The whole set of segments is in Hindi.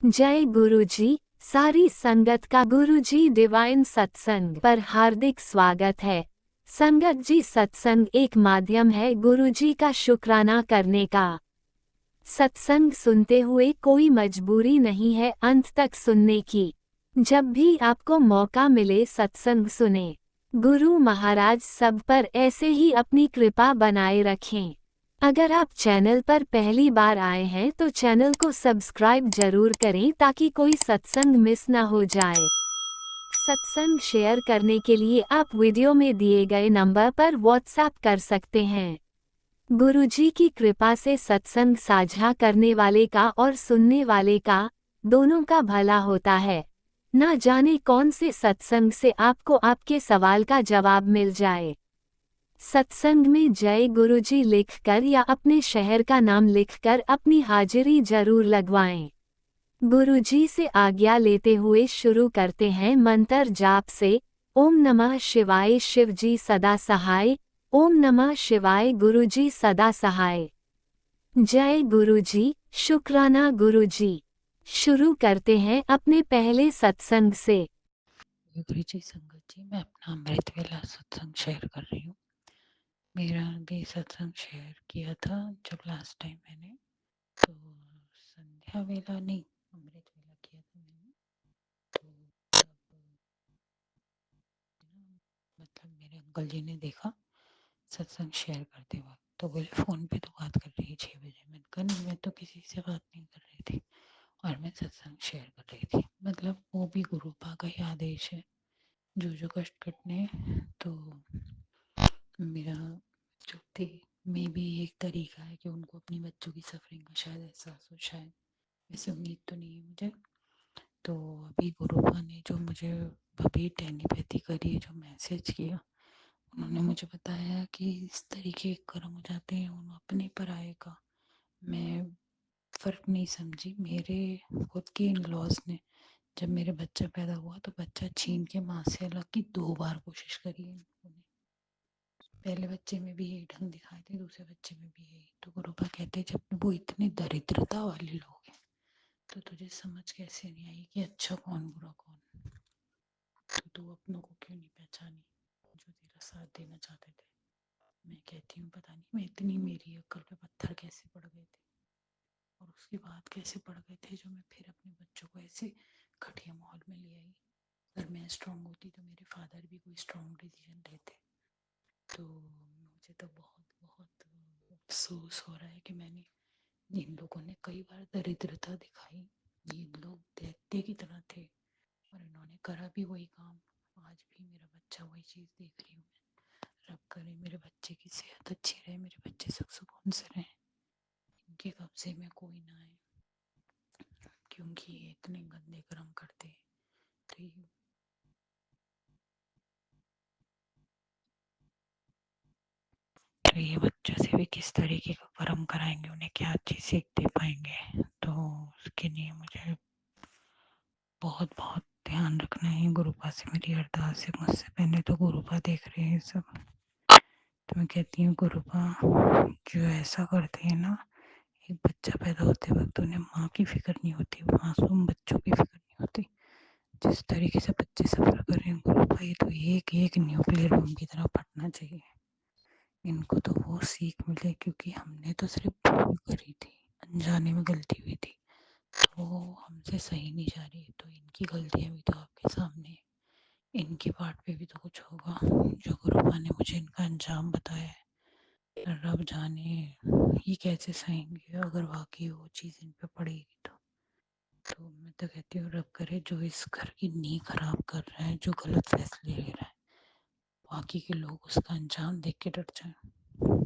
जय गुरुजी। सारी संगत का गुरुजी डिवाइन सत्संग पर हार्दिक स्वागत है। संगत जी, सत्संग एक माध्यम है गुरुजी का शुक्राना करने का। सत्संग सुनते हुए कोई मजबूरी नहीं है अंत तक सुनने की। जब भी आपको मौका मिले सत्संग सुने। गुरु महाराज सब पर ऐसे ही अपनी कृपा बनाए रखें। अगर आप चैनल पर पहली बार आए हैं तो चैनल को सब्सक्राइब जरूर करें ताकि कोई सत्संग मिस ना हो जाए। सत्संग शेयर करने के लिए आप वीडियो में दिए गए नंबर पर व्हाट्सएप कर सकते हैं। गुरुजी की कृपा से सत्संग साझा करने वाले का और सुनने वाले का दोनों का भला होता है। ना जाने कौन से सत्संग से आपको आपके सवाल का जवाब मिल जाए। सत्संग में जय गुरुजी लिखकर या अपने शहर का नाम लिखकर अपनी हाजिरी जरूर लगवाएं। गुरुजी से आज्ञा लेते हुए शुरू करते हैं मंत्र जाप से। ओम नमः शिवाय, शिवजी सदा सहाय। ओम नमः शिवाय, गुरुजी सदा सहाय। जय गुरुजी, शुक्राना गुरुजी। शुरू करते हैं अपने पहले सत्संग से। गुरु जी संगत जी, मैं अपना अमृत वेला सत्संग शेयर कर रही हूँ। मेरा भी सत्संग शेयर किया था जब लास्ट टाइम मैंने, तो संध्या वेला नहीं, अमृत वेला किया था मैंने। तो तब मतलब मेरे अंकल जी ने देखा सत्संग शेयर करते वक्त, तो बोले फ़ोन पे तो बात कर रही है 6 बजे। मैंने कहा नहीं, मैं तो किसी से बात नहीं कर रही थी और मैं सत्संग शेयर कर रही थी। मतलब वो भी गुरु पा का ही आदेश है, जो कष्ट कटने। तो मेरा जो थे में भी एक तरीका है कि उनको अपनी बच्चों की सफरिंग का शायद एहसास हो, शायद, वैसे उम्मीद तो नहीं है मुझे। तो अभी गुरुबा ने जो मुझे अभी टेलीपैथी करी है, जो मैसेज किया, उन्होंने मुझे बताया कि इस तरीके के कर्म हो जाते हैं उन अपने पराये का। मैं फ़र्क नहीं समझी। मेरे खुद के इन लॉज ने, जब मेरे बच्चा पैदा हुआ तो बच्चा छीन के माँ से अलग की 2 बार कोशिश करी है उन्होंने। पहले बच्चे में भी यही ढंग दिखाए थे, दूसरे बच्चे में भी यही। तो गुरुपा कहते जब वो इतनी दरिद्रता वाले लोग हैं तो तुझे समझ कैसे नहीं आई कि अच्छा कौन बुरा कौन। तो तू अपनों को क्यों नहीं पहचानी जो तेरा साथ देना चाहते थे। मैं कहती हूँ पता नहीं मैं इतनी, मेरी अक्ल पे पत्थर कैसे पड़ गए थे और उसके बाद कैसे पड़ गए थे, जो मैं फिर अपने बच्चों को ऐसे घटिया माहौल में ले आई। अगर मैं स्ट्रांग होती तो मेरे फादर भी कोई स्ट्रांग डिसीजन लेते। तो मुझे तो बहुत बहुत अफसोस हो रहा है कि मैंने, इन लोगों ने कई बार दरिद्रता दिखाई। ये लोग दैत्य की तरह थे और इन्होंने करा भी वही काम। आज भी मेरा बच्चा वही चीज़ देख रही हूँ मैं। रब करे मेरे बच्चे की सेहत अच्छी रहे, मेरे बच्चे सुख सुकून से रहें, इनके कब्जे में कोई ना आए, क्योंकि ये इतने गंदे कर्म करते हैं। तो ये बच्चों से भी किस तरीके का कर्म कराएंगे, उन्हें क्या अच्छी सीख दे पाएंगे। तो उसके लिए मुझे बहुत बहुत ध्यान रखना है। गुरुपा से मेरी अरदास है, मुझसे पहले तो गुरुपा देख रहे हैं सब। तो मैं कहती हूँ गुरुपा, जो ऐसा करते हैं ना, एक बच्चा पैदा होते वक्त उन्हें माँ की फिक्र नहीं होती, मासूम बच्चों की फिक्र नहीं होती। जिस तरीके से बच्चे सफर कर रहे हैं गुरुपा, ये तो एक एक न्यूक्लियर बम की तरह फटना चाहिए। इनको तो वो सीख मिले, क्योंकि हमने तो सिर्फ भूल करी थी, अनजाने में गलती हुई थी, तो वो हमसे सही नहीं जा रही। तो इनकी गलतियाँ भी तो आपके सामने है, इनके पार्ट पे भी तो कुछ होगा। जो गुरुपा ने मुझे इनका अंजाम बताया है, रब जाने ये कैसे सहेंगे अगर वाकई वो चीज़ इन पे पड़ेगी तो मैं तो कहती हूँ रब करे जो इस घर की नींव खराब कर रहा है, जो गलत फैसले ले रहा है, बाकी के लोग उसका अंजाम देख के डर जाएं,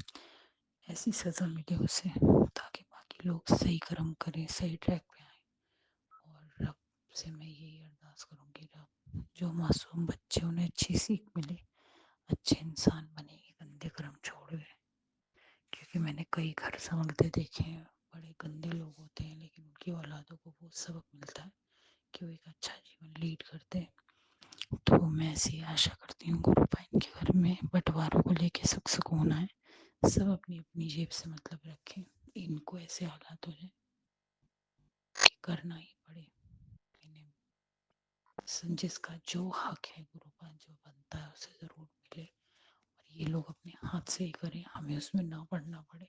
ऐसी सज़ा मिले उसे, ताकि बाकी लोग सही कर्म करें, सही ट्रैक पे आए। और रब से मैं यही अरदास करूँगी, रब जो मासूम बच्चे, उन्हें अच्छी सीख मिले, अच्छे इंसान बने, गंदे कर्म छोड़ गए। क्योंकि मैंने कई घर संभलते देखे हैं, बड़े गंदे लोग होते हैं, लेकिन उनकी औलादों को वो सबक मिलता है कि वो एक अच्छा जीवन लीड करते हैं। तो मैं ऐसी आशा करती हूँ गुरुपा इनके घर में बंटवारों को लेके सुख सुकून आए, सब अपनी अपनी जेब से मतलब रखें, इनको ऐसे हालात हो जाए कि करना ही पड़े। जिसका जो हक है गुरुपाद जो बनता है उसे ज़रूर मिले, और ये लोग अपने हाथ से ही करें, हमें उसमें ना पड़ना पड़े,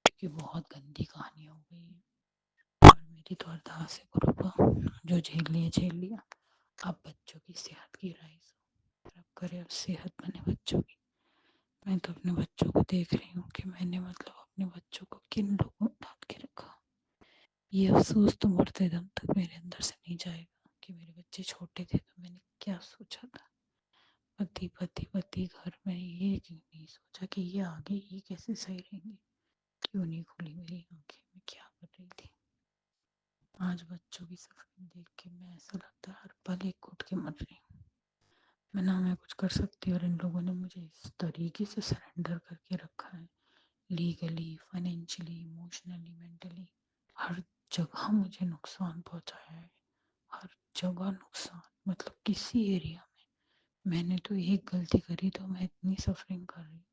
क्योंकि बहुत गंदी कहानी हो गई है। और मेरी तो अरदास है गुरुपा, जो झेल लिया। अब बच्चों की सेहत की राइज रब करे, अब सेहत बने बच्चों की। मैं तो अपने बच्चों को देख रही हूँ कि मैंने मतलब अपने बच्चों को किन लोगों में डाल के रखा। ये अफसोस तो मरते दम तक मेरे अंदर से नहीं जाएगा कि मेरे बच्चे छोटे थे तो मैंने क्या सोचा था। पति पति पति घर में, ये क्यों नहीं सोचा कि ये आगे ये कैसे सही रहेंगे। क्यों नहीं खुली मेरी आंखें, मैं क्या कर रही थी। आज बच्चों की सफर देख के मैं ऐसा लगता है हर पल एक घुट के मर रही हूँ। मैं कुछ कर सकती, और इन लोगों ने मुझे इस तरीके से सरेंडर करके रखा है, लीगली, फाइनेंशियली, इमोशनली, मेंटली, हर जगह मुझे नुकसान पहुंचाया है। हर जगह नुकसान, मतलब किसी एरिया में मैंने तो एक गलती करी तो मैं इतनी सफरिंग कर रही हूँ।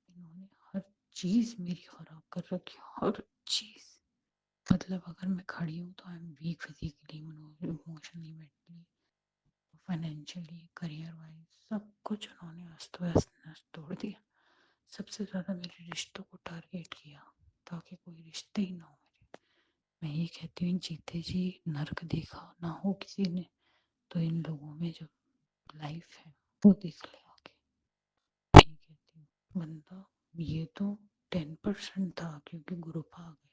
इन्होंने हर चीज़ मेरी खराब कर रखी, हर चीज़। मतलब अगर मैं खड़ी हूँ तो I am weak physically, emotionally, mentally, financially, career wise, सब कुछ उन्होंने अस्त व्यस्त नस्त तोड़ दिया। सबसे ज़्यादा मेरे रिश्तों को टारगेट किया ताकि कोई रिश्ते ही ना हो मेरे। मैं ये कहती हूँ जीते जी नर्क देखा ना हो किसी ने, तो इन लोगों में जो लाइफ है वो देख ले आगे। यही कहती हूँ, बंदा ये तो 10% था क्योंकि ग्रुप आ गए।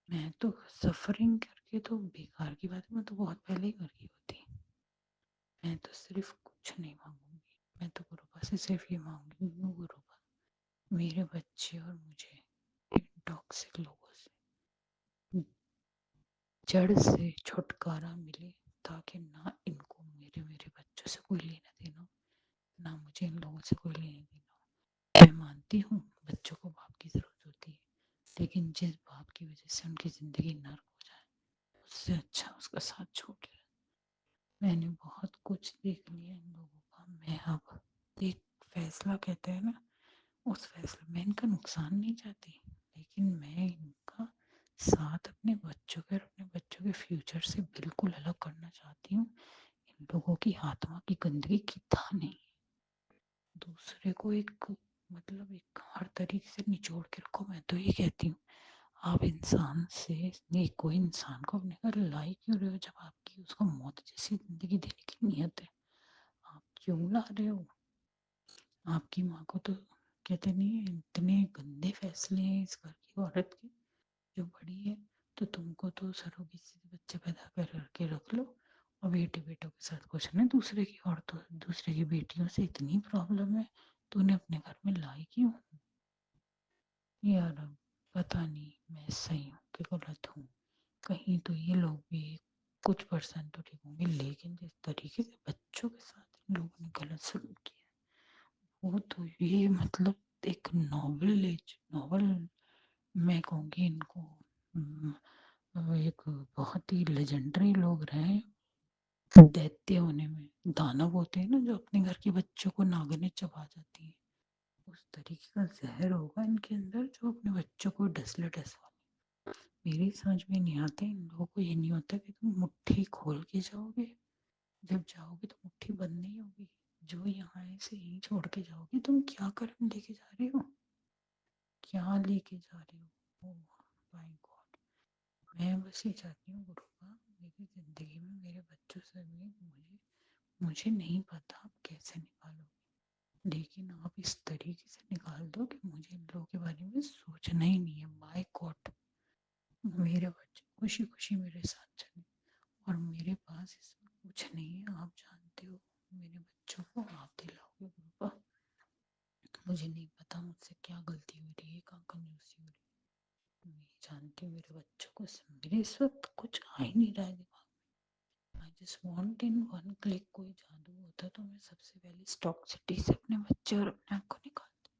मैं तो सफरिंग करके तो बेकार की बात है, मैं तो बहुत पहले ही कर गई होती। मैं तो सिर्फ कुछ नहीं मांगूंगी, मैं तो गुरुपा से सिर्फ ये मांगूंगी, गुरुपा मेरे बच्चे और मुझे टॉक्सिक लोगों से जड़ से छुटकारा मिले, ताकि ना इनको मेरे मेरे बच्चों से कोई लेना देना, ना मुझे इन लोगों से कोई लेना देना। मैं मानती हूँ बच्चों को बाप की ज़रूरत होती है, लेकिन जिस बाप की वजह से उनकी ज़िंदगी नर्क हो जाए, उससे अच्छा उसका साथ छोड़ दे। मैंने बहुत कुछ देख लिया इन लोगों का। मैं अब एक फैसला कहते हैं ना, उस फैसले में इनका नुकसान नहीं चाहती, लेकिन मैं इनका साथ अपने बच्चों के और अपने बच्चों के फ्यूचर से बिल्कुल अलग करना चाहती हूँ। इन लोगों की आत्मा की गंदगी कितना नहीं, दूसरे को एक मतलब एक हर तरीके से निचोड़ के रखो। मैं तो ये कहती हूँ, आप इंसान से एक कोई इंसान को अपने घर ला ही क्यों रहे हो जब आपकी उसको मौत जैसी जिंदगी देने की नीयत है। आप क्यों ला रहे हो। आपकी माँ को तो कहते नहीं है, इतने गंदे फैसले हैं इस घर की औरत के जो बड़ी है, तो तुमको तो सरोगेसी से बच्चे पैदा कर करके रख लो, और बेटे बेटों के साथ कुछ नहीं, दूसरे की औरतों दूसरे की बेटियों से इतनी प्रॉब्लम है तो उन्हें अपने घर में लाई क्यों। यार अब पता नहीं मैं सही हूँ कि गलत हूँ, कहीं तो ये लोग भी कुछ परसेंट तो ठीक होंगे, लेकिन जिस तरीके से बच्चों के साथ इन लोगों ने गलत सलूक किया, वो तो ये मतलब एक नॉवल मैं कहूँगी इनको। एक बहुत ही लेजेंडरी लोग रहे दैत्य होने में। दानव होते हैं ना जो अपने घर के बच्चों को नागने चबा जाती है, उस तरीके का जहर होगा इनके अंदर जो अपने बच्चों को डसले डसवा। मेरी समझ में नहीं आता, इन लोगों को ये नहीं होता कि तुम मुट्ठी खोल के जाओगे, जब जाओगे तो मुट्ठी बंद नहीं होगी। जो यहाँ से यहीं छोड़ के जाओगे, तुम क्या कर्म लेके जा रहे हो, क्या लेके जा रहे हो। Oh my God. मैं बस ये चाहती हूँ गुरुपा, मेरी ज़िंदगी में मेरे बच्चों से भी मुझे नहीं पता आप कैसे निकालोगे, लेकिन आप इस तरीके से निकाल दो कि मुझे इन लोगों के बारे में सोचना ही नहीं है। माय गॉड, मेरे बच्चे खुशी खुशी मेरे साथ चले, और मेरे पास इसमें कुछ नहीं है। आप जानते हो मेरे बच्चों को आप दिलाओगे गुरुपा। मुझे नहीं पता मुझसे क्या गलती हो रही है, कहाँ कंजूसी हो रही है। मैं जानती हूँ मेरे बच्चों को मेरे इस वक्त कुछ आ ही नहीं रहा है दिमाग। I just want in one click, कोई जादू होता तो मैं सबसे पहले स्टॉक सिटी से अपने बच्चे और अपने आप को निकालती।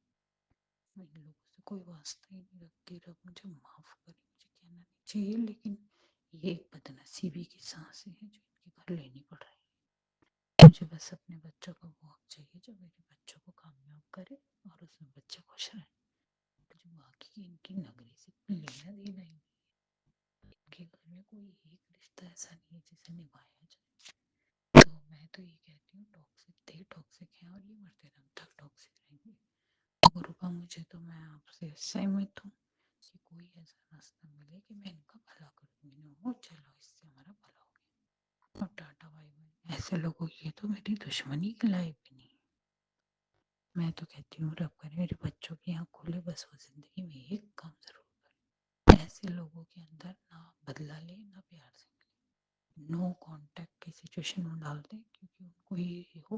मैं इन लोगों से कोई वास्ता ही नहीं रखती। रब मुझे माफ़ करे, मुझे कहना नहीं चाहिए, लेकिन ये एक बदनसीबी की सांसें हैं जो इनके घर लेनी पड़ रही है। मुझे बस अपने बच्चों का वो हक चाहिए जो मेरे बच्चों को कामयाब करे और उसमें बच्चे खुश रहें। मुझे बाकी इनकी नगरी से लेना देना ही नहीं। इनके घर में कोई एक रिश्ता ऐसा नहीं है जिसे निभाया जाए। तो दिन हम तक टॉक्सिक रहेंगे। गुरुपा मुझे तो मैं आपसे सहमत हूँ कि कोई ऐसा रास्ता मिले कि मैं इनका भला कर दूँ, इन्हों चलो इससे हमारा भला हो गया और टाटा बाय बाय। ऐसे लोगों की तो मेरी दुश्मनी की लायक भी नहीं। मैं तो कहती हूँ रब करे मेरे बच्चों की आँख खोले, बस वो जिंदगी में एक काम जरूर करे, ऐसे लोगों के अंदर ना बदला ले ना प्यार से मिले, नो कांटेक्ट की सिचुएशन में डाल दे, क्योंकि उनको ये हो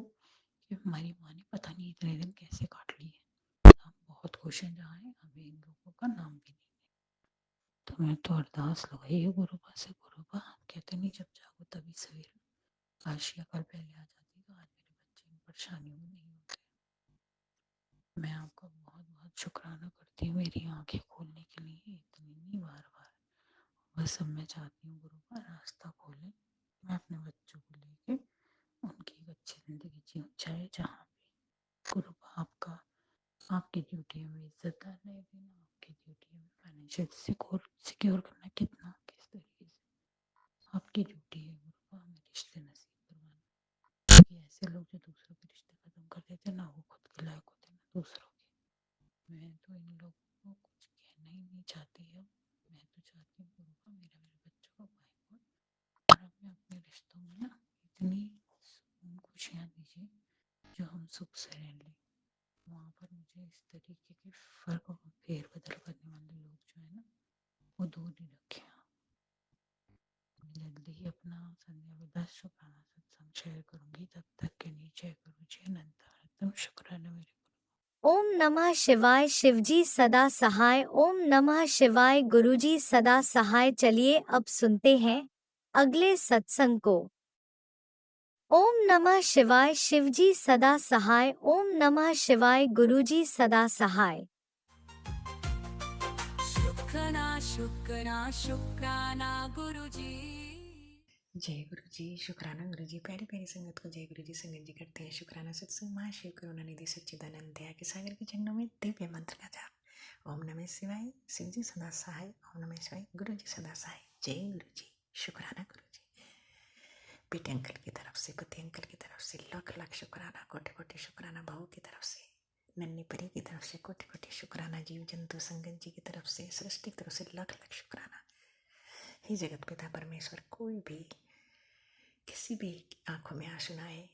कि हमारी माँ ने पता नहीं इतने दिन कैसे काट लिए, हम बहुत खुश हैं जहाँ हैं, हमें इन लोगों का नाम भी नहीं। तो मैं तो अरदास लगाई है गुरुपा से, गुरुपा कहते नहीं जब जागो तभी सवेरा, काश या कल पहले आ जाती तो आज मेरे बच्चे इन परेशानियों में नहीं होते। मैं आपका बहुत बहुत शुक्राना करती हूँ मेरी आंखें खोलने के लिए, इतनी बार बार। बस अब मैं चाहती हूँ गुरुपा रास्ता खोले, मैं अपने बच्चों को लेके उनकी एक अच्छी जिंदगी जीऊँ, चाहे जहाँ भी। गुरुपा आपका, आपकी ड्यूटी है हमें इज्जतदार नहीं देना, आपकी ड्यूटी है फाइनेंशियल सिक्योर करना, कितना किस तरीके से आपकी ड्यूटी है गुरुपा हमें रिश्ते नसीब करवाना। कि ऐसे लोग जो दूसरों के रिश्ते खत्म कर देते ना, वो खुद के लायक होते ना दूसरों के। मैं तो इन लोगों को कुछ कहना ही नहीं चाहती अब, मैं तो चाहती हूँ गुरुपा मेरे बच्चों का भाई हो, और हमें अपने रिश्तों में ना इतनी सुकून खुशियाँ दीजिए जो हम सुख से रह लें। वहाँ पर मुझे इस तरीके के फर्क और फेर बदल करने वाले लोग जो है ना, वो दूर ही रखें आप। जल्दी ही अपना संध्या विदा शुक्राना सत्संग शेयर करूंगी, तब तक के लिए जय गुरु जी अनंत शुक्राना मेरे। ओम नमः शिवाय। शिवजी सदा सहाय। ओम नमः शिवाय। गुरुजी सदा सहाय। चलिए अब सुनते हैं अगले सत्संग को। ओम नमः शिवाय। शिवजी सदा सहाय। ओम नमः शिवाय। गुरुजी सदा सहाय। शुक्राना गुरुजी। जय गुरु जी। शुक्राना गुरु जी। प्यारी प्यारी संगत को जय गुरु जी। संगत जी करते हैं शुक्राना सत्संग महाशिव करुणा निधि सच्चिदानंद दया के सागर के चरणों में दिव्य मंत्र का जाप। ओम नमः शिवाय। शिव जी सदा सहाय। ओम नमः शिवाय। गुरु जी सदा सहाय। जय गुरु जी। शुक्राना गुरु जी। बेटे अंकल की तरफ से, पति अंकल की तरफ से लाख लाख शुक्राना, कोटि कोटि शुक्राना। बहू की तरफ से, नन्ही परी की तरफ से कोटि कोटि शुक्राना। जीव जंतु संगत जी की तरफ से, सृष्टि की तरफ से लाख लाख शुक्राना। हे जगत पिता परमेश्वर, कोई भी किसी भी आंखों में आंसू ना आए,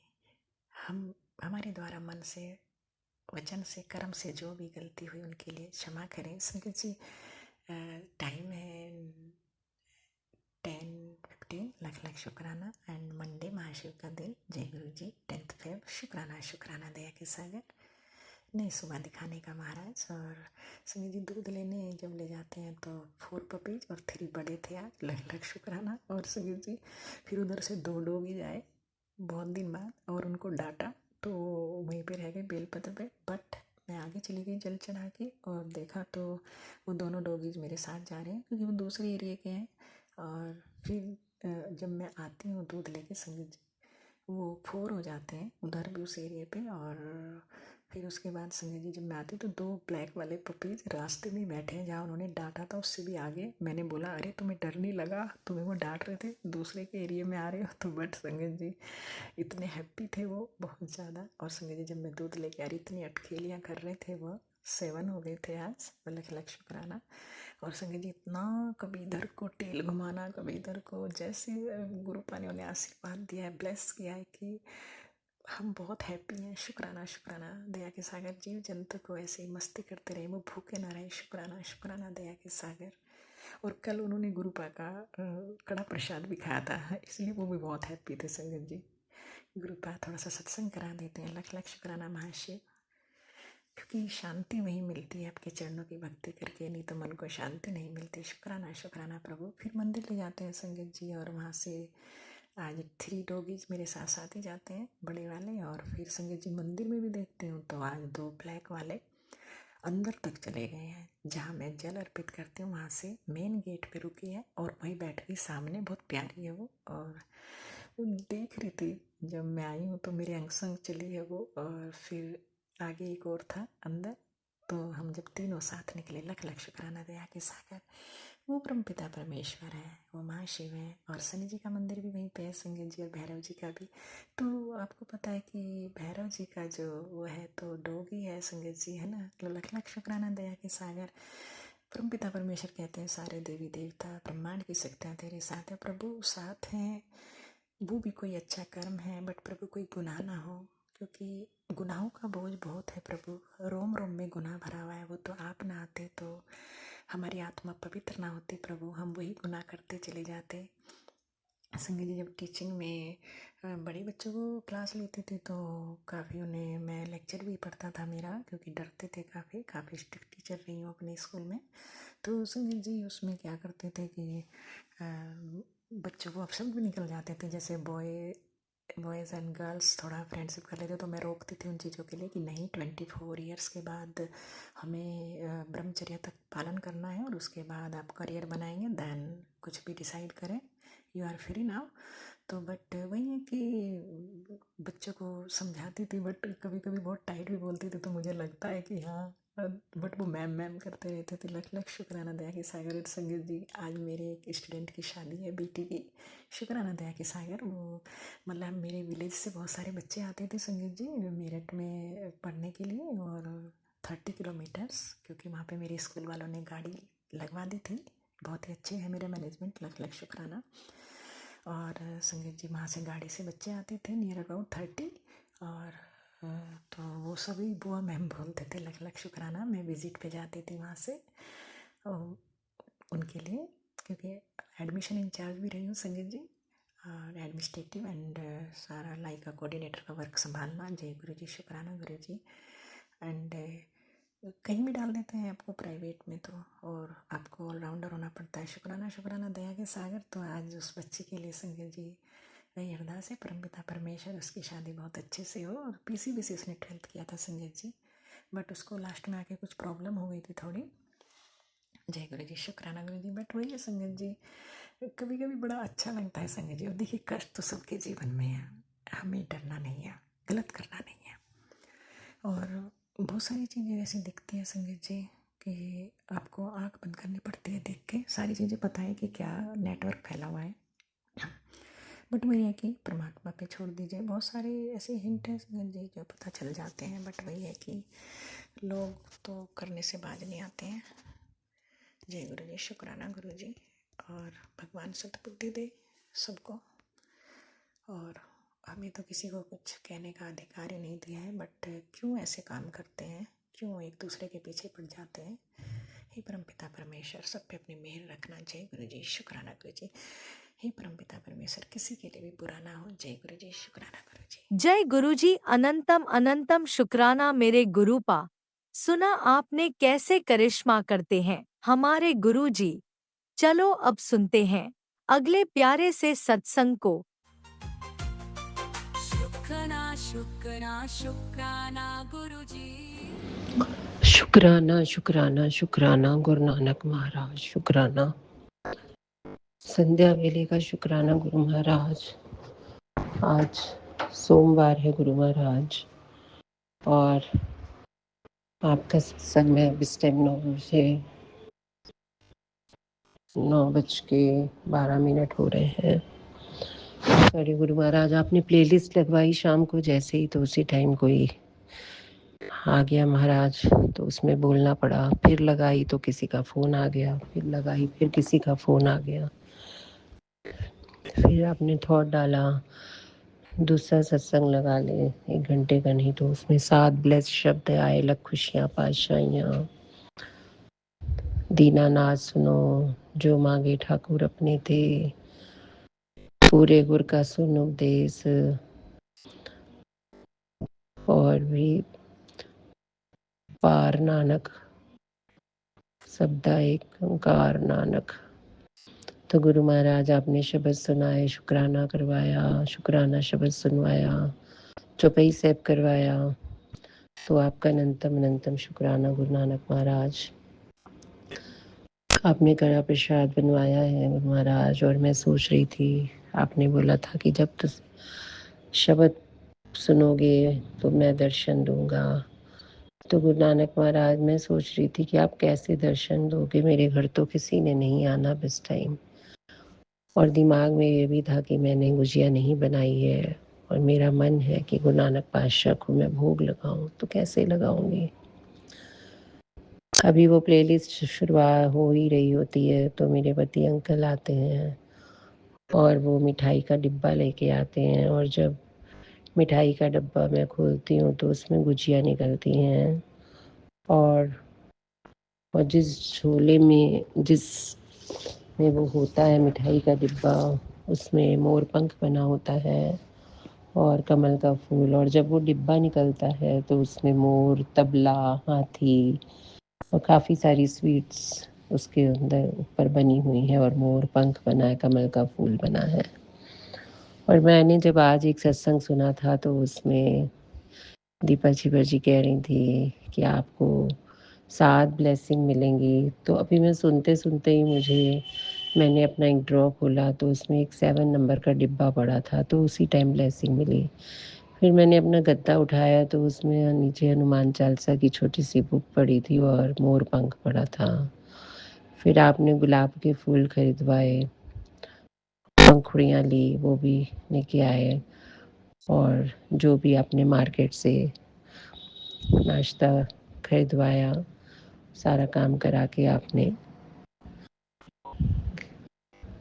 हम हमारे द्वारा मन से, वचन से, कर्म से जो भी गलती हुई उनके लिए क्षमा करें। संगत जी टाइम है 10:15। लाख लाख शुक्राना। एंड मंडे महाशिव का दिन। जय गुरु जी। 10 फेब। शुक्राना शुक्राना दया के सागर। नई सुबह दिखाने का महाराज। और संगत जी दूध लेने जब ले जाते हैं तो 4 पपीज और 3 बड़े थे आज। लाख लाख शुक्राना। और संगत जी फिर उधर से 2 डोगी आए बहुत दिन बाद, और उनको डांटा तो वहीं पे रह गए बेलपत्र पे। बट मैं आगे चली गई जल चढ़ा के, और देखा तो वो दोनों डॉगीज मेरे साथ जा रहे हैं क्योंकि वो दूसरे एरिया के हैं। और फिर जब मैं आती हूँ दूध लेके, संगत जी वो 4 हो जाते हैं उधर भी उस एरिया पे। और फिर उसके बाद संजय जी जब मैं आती तो 2 ब्लैक वाले पपीज रास्ते में बैठे हैं जहाँ उन्होंने डांटा था, उससे भी आगे। मैंने बोला अरे तुम्हें डर नहीं लगा, तुम्हें वो डांट रहे थे, दूसरे के एरिया में आ रहे हो तो। बट संजय जी इतने हैप्पी थे वो, बहुत ज़्यादा। और संजय जी जब मैं दूध लेके आ रही इतनी अटखेलियाँ कर रहे थे वो। 7 हो गए थे आज। लख लख शुक्राना। और संजय जी इतना कभी इधर को टेल घुमाना, कभी इधर को, जैसे गुरु पानी उन्हें आशीर्वाद दिया है, ब्लेस किया है कि हम बहुत हैप्पी हैं। शुक्राना शुक्राना दया के सागर। जीव जंतु को ऐसे ही मस्ती करते रहे, वो भूखे ना रहे। शुक्राना शुक्राना दया के सागर। और कल उन्होंने गुरुपा का कड़ा प्रसाद भी खाया था, इसलिए वो भी बहुत हैप्पी थे संगत जी। गुरुपा थोड़ा सा सत्संग करा देते हैं। लख लख शुक्राना महाशिव, क्योंकि शांति वहीं मिलती है आपके चरणों की भक्ति करके, नहीं तो मन को शांति नहीं मिलती। शुक्राना शुक्राना प्रभु। फिर मंदिर ले जाते हैं संगत जी, और वहाँ से आज 3 डॉगीज मेरे साथ साथ ही जाते हैं, बड़े वाले। और फिर संगत जी मंदिर में भी देखते हूँ तो आज 2 ब्लैक वाले अंदर तक चले गए हैं, जहाँ मैं जल अर्पित करती हूँ वहाँ से मेन गेट पे रुकी है, और वहीं बैठ गई सामने। बहुत प्यारी है वो, और वो देख रही थी जब मैं आई हूँ तो मेरे अंग संग चली है वो। और फिर आगे एक और था अंदर, तो हम जब तीनों साथ निकले। लख लख शुक्राना दया के सागर। वो परमपिता परमेश्वर है, वो माँ शिव है, और शनि जी का मंदिर भी वहीं पे है संगत जी, और भैरव जी का भी। तो आपको पता है कि भैरव जी का जो वो है तो डोगी है संगत जी, है ना। तो लख लख शुक्राना दया के सागर। परमपिता परमेश्वर कहते हैं सारे देवी देवता ब्रह्मांड की शक्तियाँ तेरे साथ है प्रभु, साथ हैं। वो भी कोई अच्छा कर्म है, बट प्रभु कोई गुनाह ना हो, क्योंकि गुनाहों का बोझ बहुत है प्रभु, रोम रोम में गुनाह भरा हुआ है। वो तो आप ना आते तो हमारी आत्मा पवित्र ना होती प्रभु, हम वही गुनाह करते चले जाते। संगत जी जब टीचिंग में बड़े बच्चों को क्लास लेती थी तो काफ़ी उन्हें मैं लेक्चर भी पढ़ता था मेरा, क्योंकि डरते थे काफ़ी स्ट्रिक्ट टीचर रही हूँ अपने स्कूल में। तो संगत जी उसमें क्या करते थे कि बच्चों को अपशब्द भी निकल जाते थे, जैसे बॉयज़ एंड गर्ल्स थोड़ा फ्रेंडशिप कर लेते, तो मैं रोकती थी उन चीज़ों के लिए कि नहीं, 24 ईयर्स के बाद हमें ब्रह्मचर्य तक पालन करना है, और उसके बाद आप करियर बनाएंगे, देन कुछ भी डिसाइड करें, यू आर फ्री नाउ। तो बट वही है कि बच्चों को समझाती थी, बट कभी कभी बहुत टाइट भी बोलती थी, तो मुझे लगता है कि हाँ, बट वो मैम करते रहते थे। लख लख शुक्राना दया के सागर संगत जी। आज मेरे एक स्टूडेंट की शादी है, बेटी की, शुक्राना दया के सागर। वो मतलब मेरे विलेज से बहुत सारे बच्चे आते थे संगत जी मेरठ में पढ़ने के लिए, और 30 किलोमीटर्स, क्योंकि वहाँ पे मेरे स्कूल वालों ने गाड़ी लगवा दी थी। बहुत ही अच्छे हैं मेरे मैनेजमेंट, लख लख शुक्राना। और संगत जी वहाँ से गाड़ी से बच्चे आते थे, नियर अबाउट 30, और तो वो सभी बुआ मैम बोलते थे, लख लख शुक्राना। मैं विज़िट पे जाती थी वहाँ से उनके लिए, क्योंकि एडमिशन इंचार्ज भी रही हूँ संगत जी, और एडमिनिस्ट्रेटिव एंड सारा लाइक का कोऑर्डिनेटर का वर्क संभालना। जय गुरु जी, शुक्राना गुरु जी। एंड कहीं भी डाल देते हैं आपको प्राइवेट में तो, और आपको ऑलराउंडर होना पड़ता है। शुक्राना दया के सागर। तो आज उस बच्चे के लिए संगत जी वही अरदास है, परमपिता परमेश्वर उसकी शादी बहुत अच्छे से हो। और PCB से उसने 12th किया था संगत जी, बट उसको लास्ट में आके कुछ प्रॉब्लम हो गई थी थोड़ी। जय गुरु जी, शुक्राना गुरु जी। बट वही है संगत जी, कभी कभी बड़ा अच्छा लगता है संगत जी। और देखिए, कष्ट तो सबके जीवन में है, हमें डरना नहीं है, गलत करना नहीं है। और बहुत सारी चीज़ें ऐसी दिखती हैं संगत जी कि आपको आँख बंद करनी पड़ती है देख के, सारी चीज़ें पता है कि क्या नेटवर्क फैला हुआ है, बट वही है कि परमात्मा पे छोड़ दीजिए। बहुत सारे ऐसे हिंट हैं संगत जी जो पता चल जाते हैं, बट वही है कि लोग तो करने से बाज नहीं आते हैं। जय गुरु जी, शुक्राना गुरु जी। और भगवान सद्बुद्धि दे सबको। और हमें तो किसी को कुछ कहने का अधिकार ही नहीं दिया है, बट क्यों ऐसे काम करते हैं, क्यों एक दूसरे के पीछे पड़ जाते हैं। हे परमपिता परमेश्वर, सब पे अपनी मेहर रखना। जय गुरु जी, शुक्राना गुरु जी। हे परमपिता परमेश्वर, किसी के लिए भी बुरा ना हो। जय गुरु जी, शुक्राना गुरु जी। जय गुरुजी, अनंतम अनंतम शुक्राना मेरे गुरुपा। सुना आपने कैसे करिश्मा करते हैं हमारे गुरुजी। चलो अब सुनते हैं अगले प्यारे से सत्संग को। शुक्राना गुरुजी। शुक्राना शुक्राना शुक्राना गुरु नानक महाराज, शुक्राना। संध्या वेले का शुक्राना गुरु महाराज। आज सोमवार है गुरु महाराज, और आपका सत्संग में अब इस टाइम 9:12 हो रहे हैं। सॉरी गुरु महाराज, आपने प्लेलिस्ट लगवाई शाम को जैसे ही, तो उसी टाइम कोई आ गया महाराज, तो उसमें बोलना पड़ा। फिर लगाई तो किसी का फ़ोन आ गया, फिर लगाई फिर किसी का फ़ोन आ गया। फिर आपने थॉट डाला दूसरा सत्संग लगा ले 1 घंटे का, नहीं तो उसमें 7 ब्लेस शब्द आए, लख खुशियाँ पातशाहियाँ, दीनानाथ सुनो, जो मांगे ठाकुर अपने थे, पूरे गुर का सुन उपदेश, और भी पार नानक, सबदा एक ओंकार नानक। तो गुरु महाराज आपने शब्द सुनाए, शुक्राना करवाया, शुक्राना शब्द सुनवाया, चौपाई साहब करवाया। तो आपका अनंतम अनंतम शुक्राना गुरु नानक महाराज। आपने कड़ा प्रसाद बनवाया है गुरु महाराज, और मैं सोच रही थी, आपने बोला था कि जब तुम शब्द सुनोगे तो मैं दर्शन दूंगा। तो गुरु नानक महाराज, मैं सोच रही थी कि आप कैसे दर्शन दोगे, मेरे घर तो किसी ने नहीं आना इस टाइम। और दिमाग में ये भी था कि मैंने गुजिया नहीं बनाई है और मेरा मन है कि गुरु नानक पातशाह को मैं भोग लगाऊं, तो कैसे लगाऊंगी। अभी वो प्लेलिस्ट शुरुआत हो ही रही होती है तो मेरे पति अंकल आते हैं और वो मिठाई का डिब्बा लेके आते हैं, और जब मिठाई का डब्बा मैं खोलती हूँ तो उसमें गुजिया निकलती हैं। और जिस झोले में वो होता है मिठाई का डिब्बा, उसमें मोर पंख बना होता है और कमल का फूल, और जब वो डिब्बा निकलता है तो उसमें मोर, तबला, हाथी और काफ़ी सारी स्वीट्स उसके अंदर ऊपर बनी हुई है, और मोर पंख बना है, कमल का फूल बना है। और मैंने जब आज एक सत्संग सुना था तो उसमें दीपा जी कह रही थी कि आपको 7 ब्लेसिंग मिलेंगी। तो अभी मैं सुनते सुनते ही मैंने अपना एक ड्रॉ खोला तो उसमें एक 7 नंबर का डिब्बा पड़ा था, तो उसी टाइम ब्लेसिंग मिली। फिर मैंने अपना गद्दा उठाया तो उसमें नीचे हनुमान चालीसा की छोटी सी बुक पड़ी थी और मोर पंख पड़ा था। फिर आपने गुलाब के फूल खरीदवाए, पंखुड़ियाँ ली, वो भी लेके आए, और जो भी आपने मार्केट से नाश्ता खरीदवाया, सारा काम करा के आपने,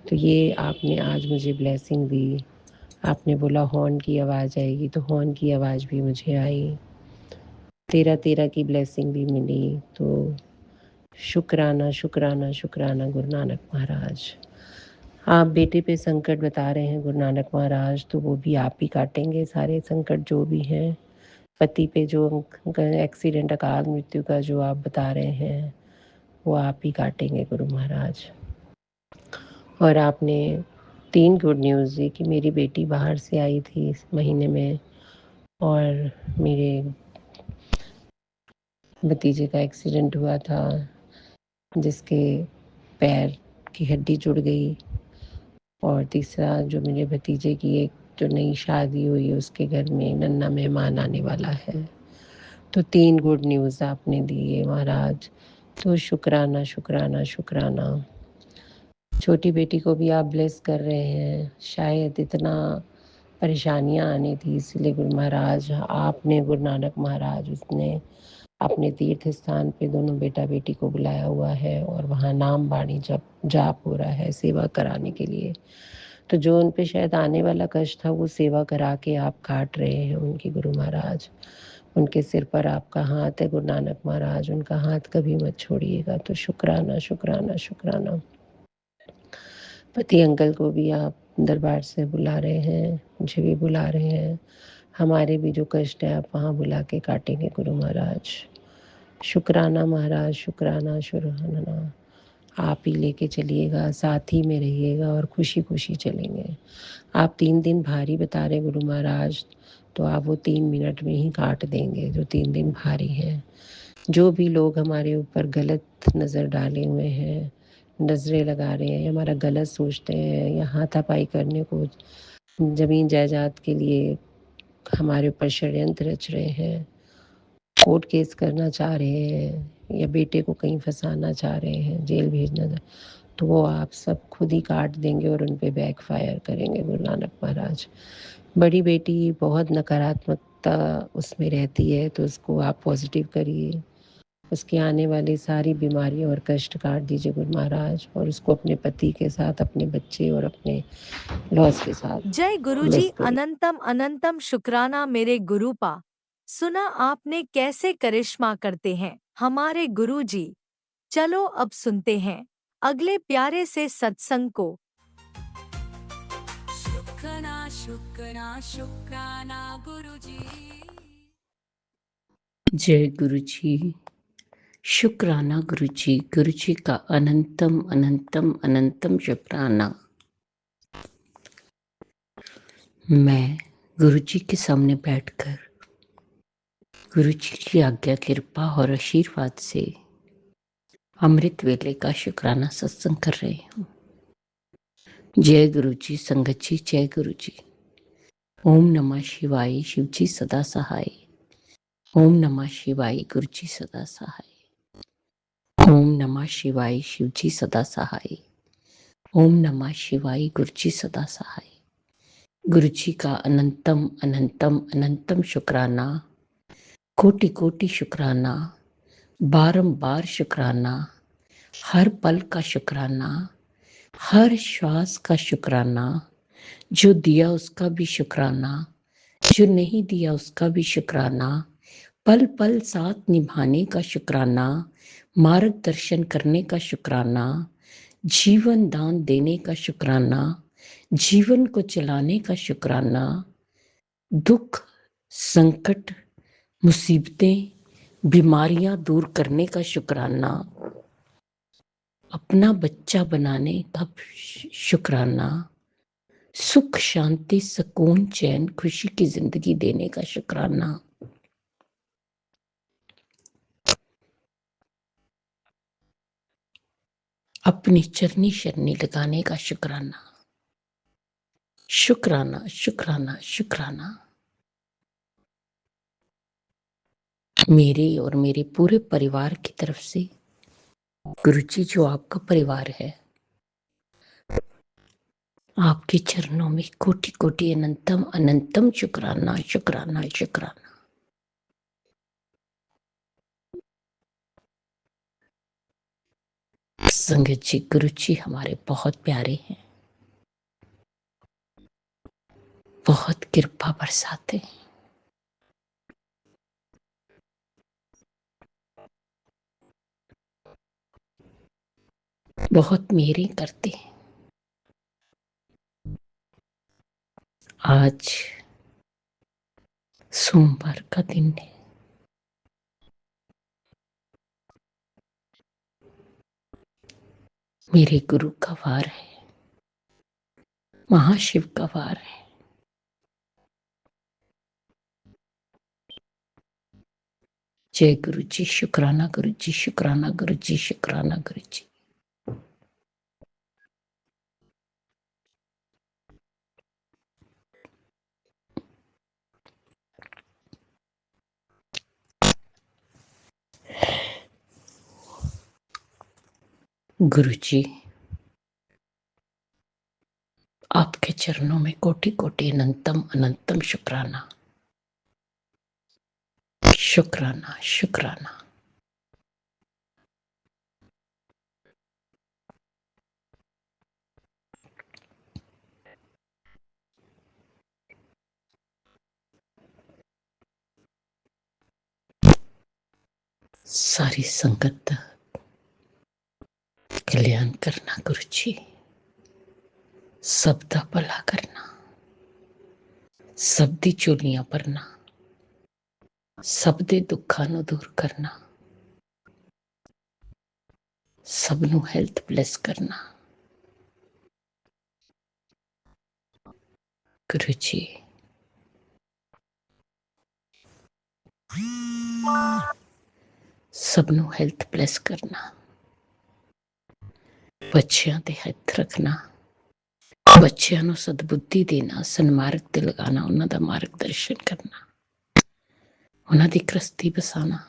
तो ये आपने आज मुझे ब्लेसिंग दी। आपने बोला हॉर्न की आवाज़ आएगी, तो हॉर्न की आवाज़ भी मुझे आई। 13 की ब्लेसिंग भी मिली। तो शुक्राना शुक्राना शुक्राना गुरु नानक महाराज। आप बेटे पे संकट बता रहे हैं गुरु नानक महाराज, तो वो भी आप ही काटेंगे सारे संकट जो भी हैं। पति पे जो एक्सीडेंट, अकाल मृत्यु का जो आप बता रहे हैं वो आप ही काटेंगे गुरु महाराज। और आपने 3 गुड न्यूज़ दी कि मेरी बेटी बाहर से आई थी इस महीने में, और मेरे भतीजे का एक्सीडेंट हुआ था जिसके पैर की हड्डी जुड़ गई, और तीसरा जो मेरे भतीजे की एक जो नई शादी हुई उसके घर में नन्हा मेहमान आने वाला है। तो 3 गुड न्यूज़ आपने दिए महाराज, तो शुक्राना शुक्राना शुक्राना। छोटी बेटी को भी आप ब्लेस कर रहे हैं। शायद इतना परेशानियां आनी थी, इसलिए गुरु महाराज आपने, गुरु नानक महाराज, उसने अपने तीर्थ स्थान पे दोनों बेटा बेटी को बुलाया हुआ है और वहाँ नाम बाणी जाप हो रहा है सेवा कराने के लिए। तो जो उन पे शायद आने वाला कष्ट था वो सेवा करा के आप काट रहे हैं उनकी गुरु महाराज। उनके सिर पर आपका हाथ है गुरु नानक महाराज, उनका हाथ कभी मत छोड़िएगा। तो शुक्राना शुक्राना शुक्राना। पति अंकल को भी आप दरबार से बुला रहे हैं, मुझे भी बुला रहे हैं। हमारे भी जो कष्ट है आप वहाँ बुला के काटेंगे गुरु महाराज। शुक्राना महाराज, शुक्राना शुक्राना। आप ही लेके चलिएगा, साथ ही में रहिएगा और खुशी खुशी चलेंगे। आप 3 दिन भारी बता रहे गुरु महाराज, तो आप वो 3 मिनट में ही काट देंगे जो 3 दिन भारी हैं। जो भी लोग हमारे ऊपर गलत नज़र डाले हुए हैं, नज़रें लगा रहे हैं, हमारा गलत सोचते हैं, या हाथापाई करने को, ज़मीन जायदाद के लिए हमारे ऊपर षड्यंत्र रच रहे हैं, कोर्ट केस करना चाह रहे हैं, या बेटे को कहीं फंसाना चाह रहे हैं, जेल भेजना, तो वो आप सब खुद ही काट देंगे और उन पे बैक फायर करेंगे गुरु नानक महाराज। बड़ी बेटी बहुत नकारात्मकता उसमें रहती है, तो उसको आप पॉजिटिव करिए। उसके आने वाली सारी बीमारियां और कष्ट काट दीजिए गुरु महाराज, और उसको अपने पति के साथ, अपने बच्चे और अपने लॉस के साथ जय गुरुजी, ब्लेस करिए। अनंतम अनंतम शुक्राना मेरे गुरुपा। सुना आपने कैसे करिश्मा करते हैं हमारे गुरुजी। चलो अब सुनते हैं अगले प्यारे से सत्संग को। शुक्राना शुक्राना शुक्राना गुरुजी। जय गुरु जी, शुक्राना गुरु जी का अनंतम अनंतम अनंतम शुक्राना। मैं गुरु जी के सामने बैठकर गुरु जी की आज्ञा, कृपा और आशीर्वाद से अमृत वेले का शुक्राना सत्संग कर रही हूँ। जय गुरु जी, संगत जी जय गुरु जी। ओम नमः शिवाय, शिव जी सदा सहाय। ओम नमः शिवाय गुरु जी सदा सहाय। ओम नमः शिवाय शिव जी सदा सहाय। ओम नमः शिवाय गुरु जी सदा सहाय। गुरु जी का अनंतम अनंतम अनंतम शुक्राना, कोटि कोटि शुक्राना, बारंबार शुक्राना, हर पल का शुक्राना, हर श्वास का शुक्राना, जो दिया उसका भी शुक्राना, जो नहीं दिया उसका भी शुक्राना, पल पल साथ निभाने का शुक्राना, मार्गदर्शन करने का शुक्राना, जीवन दान देने का शुक्राना, जीवन को चलाने का शुक्राना, दुख संकट मुसीबतें बीमारियां दूर करने का शुक्राना, अपना बच्चा बनाने का शुक्राना, सुख शांति सुकून चैन खुशी की जिंदगी देने का शुक्राना, अपनी चरनी शरनी लगाने का शुक्राना, शुक्राना शुक्राना शुक्राना। मेरे और मेरे पूरे परिवार की तरफ से गुरुजी जो आपका परिवार है, आपके चरणों में कोटि कोटि अनंतम अनंतम शुक्राना शुक्राना शुक्राना। संगत जी, गुरुजी हमारे बहुत प्यारे हैं, बहुत कृपा बरसाते हैं, बहुत मेहरे करते हैं। आज सोमवार का दिन है, मेरे गुरु का वार है, महाशिव का वार है। जय गुरु जी, शुक्राना गुरु जी, शुक्राना गुरु जी, शुक्राना गुरु जी। गुरु जी, आपके चरणों में कोटि कोटि अनंतम अनंतम शुक्राना शुक्राना शुक्राना। सारी संगत कल्याण करना गुरु जी, सबदा भला करना, सबदी चोलियां भरना, सबदे दुखां नूं दूर करना, सबनू हेल्थ ब्लेस करना। गुरु जी, सबनू हेल्थ ब्लेस करना, बच्चियां ते हथ रखना, बच्चियां नूं सदबुद्धि देना, सन्मार्ग ते लगाना, उन्हां दा मार्गदर्शन करना, उन्हां दी कृस्ती बसाना।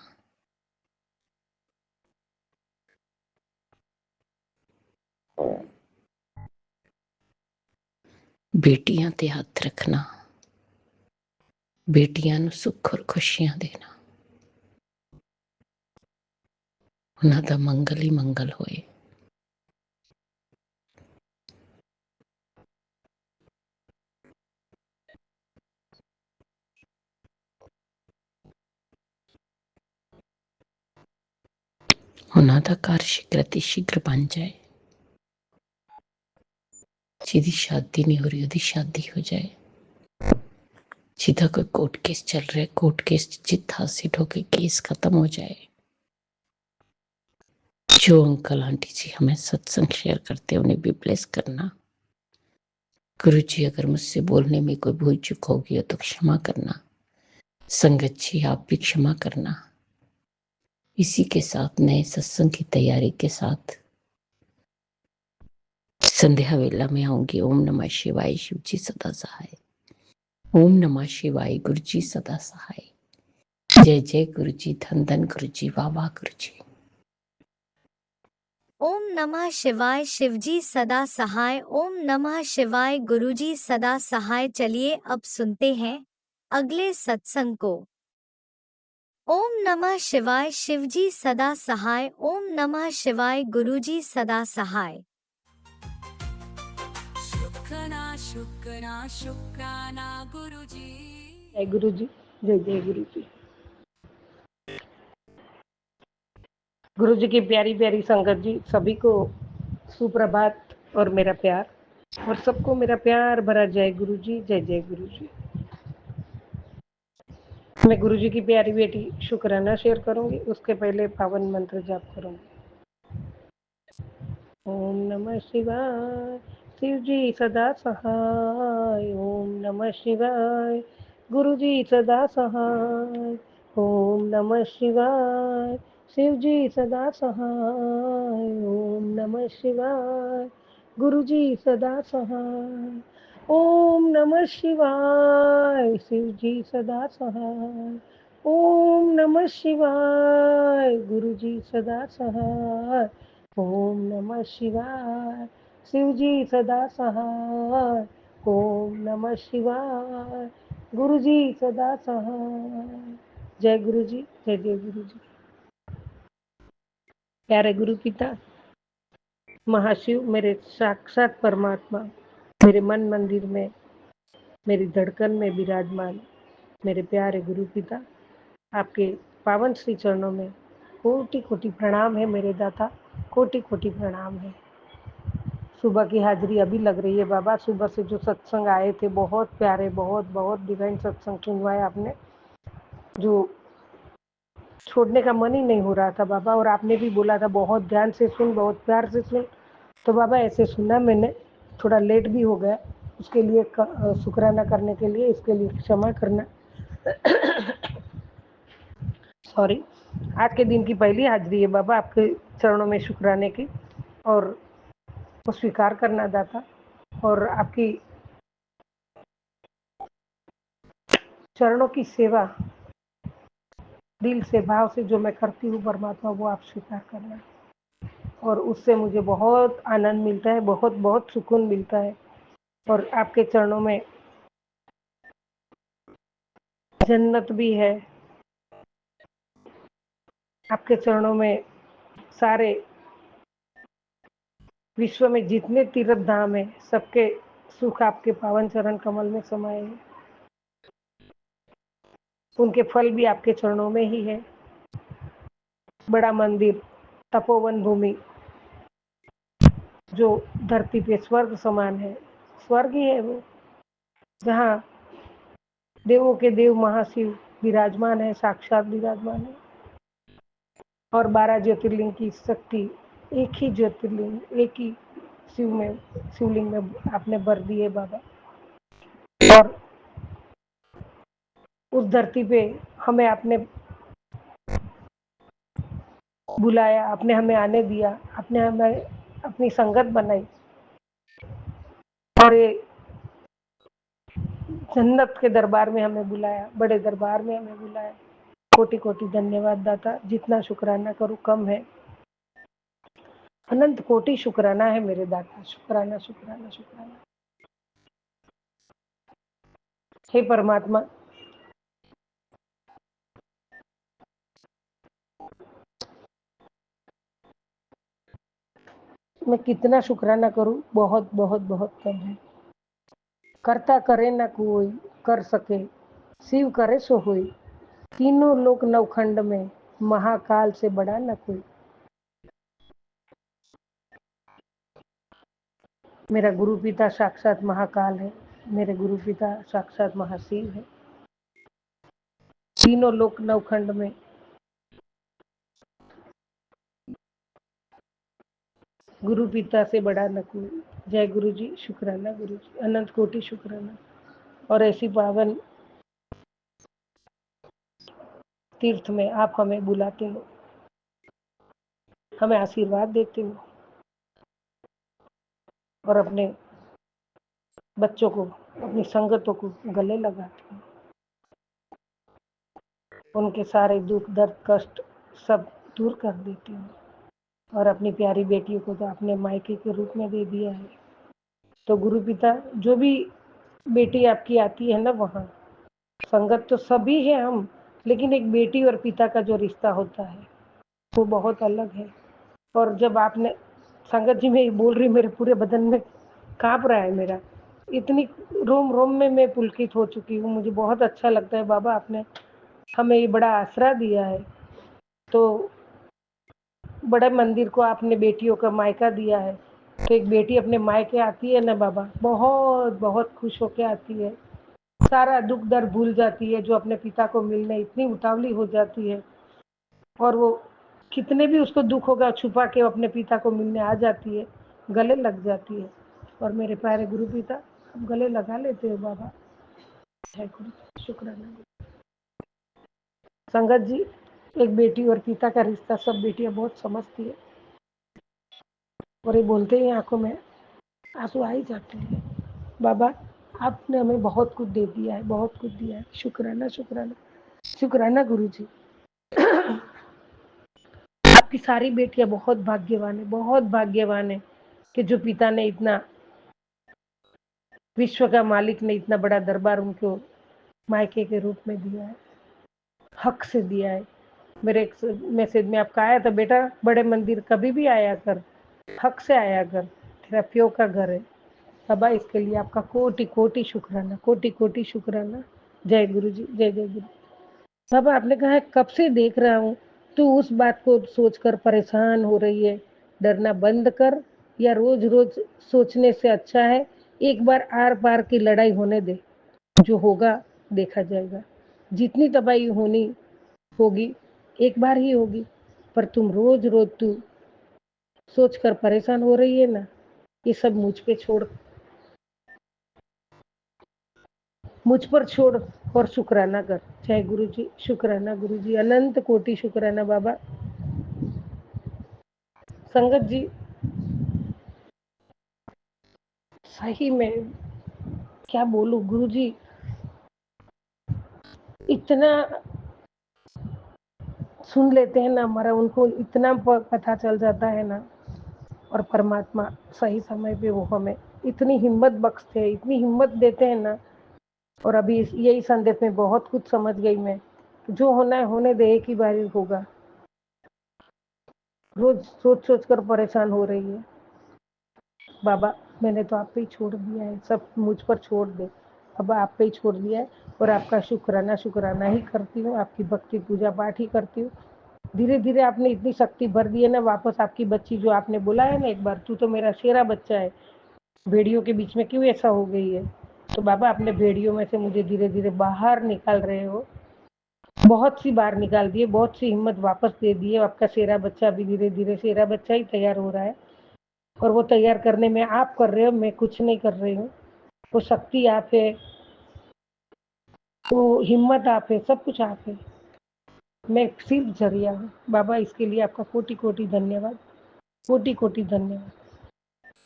बेटियां ते हथ रखना, बेटियां नूं सुख और खुशियां देना, उन्हां दा मंगल ही मंगल होए। उन्हां दा घर शीघ्र अति शीघ्र बन जाए, जिहदी शादी नहीं हो रही उहदी शादी हो जाए, जिहदा कोई कोर्ट केस चल रहा है कोर्ट केस जित हासिल होकर केस खत्म हो जाए। जो अंकल आंटी जी हमें सत्संग शेयर करते हैं उन्हें भी ब्लेस करना। गुरु जी, अगर मुझसे बोलने में कोई भूल चूक होगी हो तो क्षमा करना। संगत जी, आप भी क्षमा करना। इसी के साथ नए सत्संग की तैयारी के साथ संध्या वेला में आऊंगी। ओम नमः शिवाय, शिव जी सदा सहाय। ओम नमः शिवाय, गुरु जी सदा सहाय। जय जय गुरु जी, धन धन गुरु जी, वाह वाह गुरु जी। ओम नमः शिवाय शिवजी सदा सहाय। ओम नमः शिवाय गुरुजी सदा सहाय। चलिए अब सुनते हैं अगले सत्संग को। ओम नमः शिवाय शिवजी सदा सहाय। ओम नमः शिवाय गुरुजी सदा सहाय। शुक्राना शुक्राना शुक्राना गुरुजी जय गुरु जी, जय जय गुरु जी। गुरु जी की प्यारी प्यारी संगत जी, सभी को सुप्रभात और मेरा प्यार, और सबको मेरा प्यार भरा जय गुरु जी, जय जय गुरु जी। मैं गुरु जी की प्यारी बेटी शुक्राना शेयर करूंगी, उसके पहले पावन मंत्र जाप करूंगी। ओम नमः शिवाय शिव जी सदा सहाय। ओम नमः शिवाय गुरु जी सदा सहाय। ओम नमः शिवाय शिव जी सदा सहाय। ओम नमः शिवाय गुरु जी सदा सहाय। ओम नमः शिवाय शिव जी सदा सहाय। ओम नमः शिवाय गुरु जी सदा सहाय। ओम नमः शिवाय शिव जी सदा सहाय। ओम नमः शिवाय गुरु जी सदा सहाय। जय गुरु जी, जय जय गुरु जी। प्यारे गुरु पिता महाशिव, मेरे साक्षात परमात्मा, मेरे मन मंदिर में, मेरी धड़कन में विराजमान मेरे प्यारे गुरु पिता, आपके पावन श्री चरणों में कोटि कोटि प्रणाम है मेरे दाता, कोटि कोटि प्रणाम है। सुबह की हाजिरी अभी लग रही है बाबा। सुबह से जो सत्संग आए थे बहुत प्यारे, बहुत बहुत डिवाइन सत्संग सुनवाए आपने, जो छोड़ने का मन ही नहीं हो रहा था बाबा। और आपने भी बोला था बहुत ध्यान से सुन, बहुत प्यार से सुन। तो बाबा ऐसे सुना मैंने, थोड़ा लेट भी हो गया, उसके लिए शुक्राना करने के लिए, इसके लिए क्षमा करना। सॉरी। आज के दिन की पहली हाजिरी है बाबा आपके चरणों में शुक्राने की, और वो स्वीकार करना दाता। और आपकी चरणों की सेवा दिल से भाव से जो मैं करती हूँ परमात्मा, वो आप स्वीकार करना। और उससे मुझे बहुत आनंद मिलता है, बहुत बहुत सुकून मिलता है। और आपके चरणों में जन्नत भी है, आपके चरणों में सारे विश्व में जितने तीर्थ धाम है, सबके सुख आपके पावन चरण कमल में समाये हैं। उनके फल भी आपके चरणों में ही है। बड़ा मंदिर, तपोवन भूमि, जो धरती पे स्वर्ग समान है, स्वर्ग ही है वो, जहाँ देवों के देव महाशिव विराजमान है, साक्षात विराजमान है। और 12 ज्योतिर्लिंग की शक्ति, एक ही ज्योतिर्लिंग, एक ही शिवलिंग में आपने भर दी है बाबा। और उस धरती पे हमें आपने बुलाया, आपने हमें आने दिया, आपने हमें अपनी संगत बनाई, और ये जन्नत के दरबार में हमें बुलाया, बड़े दरबार में हमें बुलाया। कोटि कोटि धन्यवाद दाता, जितना शुक्राना करूँ कम है। अनंत कोटि शुक्राना है मेरे दाता, शुक्राना शुक्राना शुक्राना। हे परमात्मा, मैं कितना शुक्राना करूं, बहुत बहुत बहुत कम है। करता करे न कोई, कर सके शिव करे सो होई। तीनों लोक नवखंड में महाकाल से बड़ा न कोई। मेरा गुरु पिता साक्षात महाकाल है, मेरे गुरु पिता साक्षात महाशिव है। तीनों लोक नवखंड में गुरु पिता से बड़ा न कोई। जय गुरु जी, शुक्राना गुरु जी, अनंत कोटि शुक्राना। और ऐसी पावन तीर्थ में आप हमें बुलाते हो, हमें आशीर्वाद देते हो, और अपने बच्चों को, अपनी संगतों को गले लगाते हो। उनके सारे दुख दर्द कष्ट सब दूर कर देती हूँ। और अपनी प्यारी बेटियों को तो आपने मायके के रूप में दे दिया है। तो गुरु पिता, जो भी बेटी आपकी आती है ना, वहाँ संगत तो सभी है हम, लेकिन एक बेटी और पिता का जो रिश्ता होता है वो बहुत अलग है। और जब आपने संगत जी, मैं बोल रही, मेरे पूरे बदन में काँप रहा है मेरा, इतनी रोम रोम में मैं पुलकित हो चुकी हूँ। मुझे बहुत अच्छा लगता है बाबा, आपने हमें ये बड़ा आसरा दिया है। तो बड़े मंदिर को आपने बेटियों का मायका दिया है, तो एक बेटी अपने मायके आती है ना बाबा, बहुत बहुत खुश होके आती है, सारा दुख दर्द भूल जाती है, जो अपने पिता को मिलने इतनी उतावली हो जाती है। और वो कितने भी उसको दुख होगा छुपा के अपने पिता को मिलने आ जाती है, गले लग जाती है। और मेरे प्यारे गुरु पिता, हम गले लगा लेते हो बाबा। जय गुरु, शुक्राना। संगत जी, एक बेटी और पिता का रिश्ता सब बेटियां बहुत समझती है, और ये बोलते ही आंखों में आंसू आ ही जाते हैं। बाबा, आपने हमें बहुत कुछ दे दिया है, बहुत कुछ दिया है। शुक्राना शुक्राना शुक्राना गुरु जी। आपकी सारी बेटियां बहुत भाग्यवान है, बहुत भाग्यवान है कि जो पिता ने इतना, विश्व का मालिक ने इतना बड़ा दरबार उनको मायके के रूप में दिया है, हक से दिया है। मेरे एक मैसेज में आपका आया था, बेटा बड़े मंदिर कभी भी आया कर, हक से आया कर, तेरा प्यो का घर है। बाबा, इसके लिए आपका कोटि कोटि शुक्राना, कोटि कोटि शुक्राना। जय गुरु जी, जय जय गुरु। बाबा, आपने कहा है कब से देख रहा हूँ, तू उस बात को सोचकर परेशान हो रही है, डरना बंद कर, या रोज रोज सोचने से अच्छा है एक बार आर पार की लड़ाई होने दे, जो होगा देखा जाएगा। जितनी तबाही होनी होगी एक बार ही होगी, पर तुम रोज रोज तू सोचकर परेशान हो रही है ना, ये सब मुझ पर छोड़ और शुक्राना कर। जय गुरु जी, शुक्राना गुरु जी, अनंत कोटि शुक्राना बाबा। संगत जी, सही में क्या बोलूं गुरु जी, इतना सुन लेते हैं ना हमारा, उनको इतना पता चल जाता है ना। और परमात्मा सही समय पे वो हमें इतनी हिम्मत बख्शते हैं, इतनी हिम्मत देते हैं ना। और अभी यही संदेश में बहुत कुछ समझ गई मैं, जो होना है होने दे, एक ही बार होगा। रोज सोच सोच कर परेशान हो रही है। बाबा, मैंने तो आप पे ही छोड़ दिया है, सब मुझ पर छोड़ दे। बाबा, आप पे ही छोड़ दिया है, और आपका शुक्राना शुक्राना ही करती हूँ, आपकी भक्ति पूजा पाठ ही करती हूँ। धीरे धीरे आपने इतनी शक्ति भर दी है ना, वापस आपकी बच्ची, जो आपने बोला है ना एक बार, तू तो मेरा शेरा बच्चा है, भेड़ियों के बीच में क्यों ऐसा हो गई है। तो बाबा, अपने भेड़ियों में से मुझे धीरे धीरे बाहर निकाल रहे हो, बहुत सी बार निकाल दिए, बहुत सी हिम्मत वापस दे दी है। आपका शेरा बच्चा अभी धीरे धीरे शेरा बच्चा ही तैयार हो रहा है, और वो तैयार करने में आप कर रहे हो, मैं कुछ नहीं कर रही हूँ। वो शक्ति आप है, वो हिम्मत आप है, सब कुछ आप है, मैं सिर्फ जरिया हूँ। बाबा, इसके लिए आपका कोटि कोटि धन्यवाद, कोटि कोटि धन्यवाद।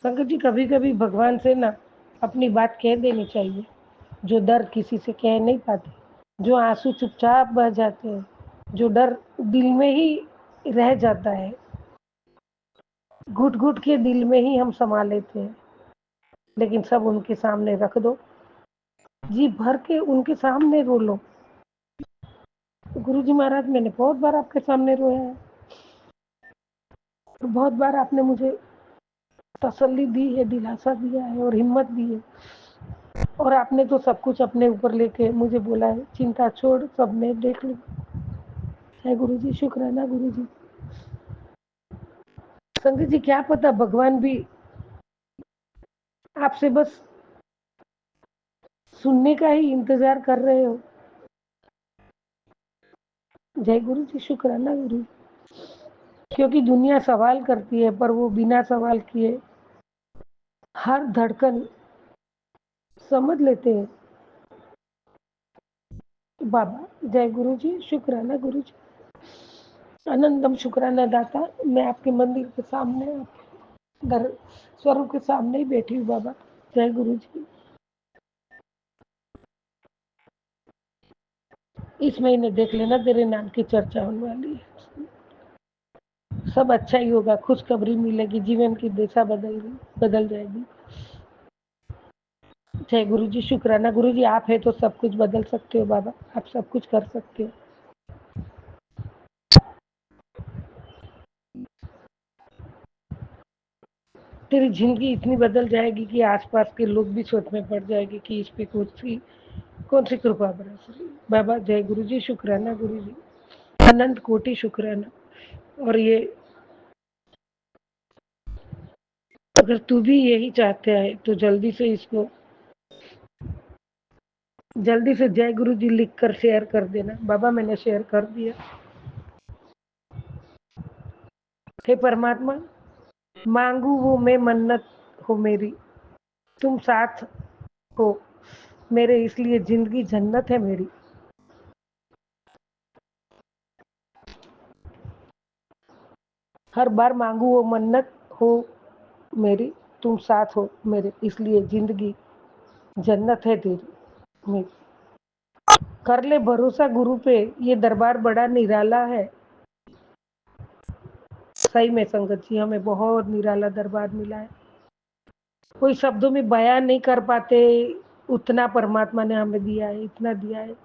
संगत जी, कभी कभी भगवान से ना अपनी बात कह देनी चाहिए, जो दर्द किसी से कह नहीं पाते, जो आंसू चुपचाप बह जाते हैं, जो डर दिल में ही रह जाता है, घुट घुट के दिल में ही हम समा लेते हैं, लेकिन सब उनके सामने रख दो, जी भर के उनके सामने रो लो। गुरु जी महाराज, मैंने बहुत बार आपके सामने रोया है, और बहुत बार आपने मुझे तसल्ली दी है, दिलासा दिया है, और हिम्मत दी है। और आपने तो सब कुछ अपने ऊपर लेके मुझे बोला है, चिंता छोड़, सब मैं देख लूँ। है गुरु जी, शुक्राना गुरु जी। संगत जी, क्या पता भगवान भी आपसे बस सुनने का ही इंतजार कर रहे हो। जय गुरु जी, शुक्राना गुरु। क्योंकि दुनिया सवाल करती है, पर वो बिना सवाल किए हर धड़कन समझ लेते हैं। बाबा, जय गुरु जी, शुक्राना गुरु जी, अनंतम शुक्राना दाता। मैं आपके मंदिर के सामने, घर स्वरूप के सामने ही बैठी हूँ बाबा। जय गुरु जी। इस महीने देख लेना तेरे नाम की चर्चा होने वाली है, सब अच्छा ही होगा, खुशखबरी मिलेगी, जीवन की दिशा बदल जाएगी। जय गुरु जी, शुक्राना गुरु जी, आप है तो सब कुछ बदल सकते हो बाबा, आप सब कुछ कर सकते हो। तेरी जिंदगी इतनी बदल जाएगी कि आसपास के लोग भी सोच में पड़ जाएंगे कि इस पे कौन सी कृपा बरस रही। बाबा जय गुरु जी, शुक्राना गुरु जी, अनंत कोटि शुक्राना। और ये अगर तू भी यही चाहता है तो जल्दी से जय गुरु जी लिख कर शेयर कर देना। बाबा मैंने शेयर कर दिया। हे परमात्मा, मांगू वो मैं मन्नत हो मेरी, तुम साथ हो मेरे, इसलिए जिंदगी जन्नत है मेरी। हर बार मांगू वो मन्नत हो मेरी, तुम साथ हो मेरे, इसलिए जिंदगी जन्नत है तेरी मेरी। कर ले भरोसा गुरु पे, ये दरबार बड़ा निराला है। सही में संगत जी, हमें बहुत निराला दरबार मिला है, कोई शब्दों में बयान नहीं कर पाते उतना परमात्मा ने हमें दिया है, इतना दिया है।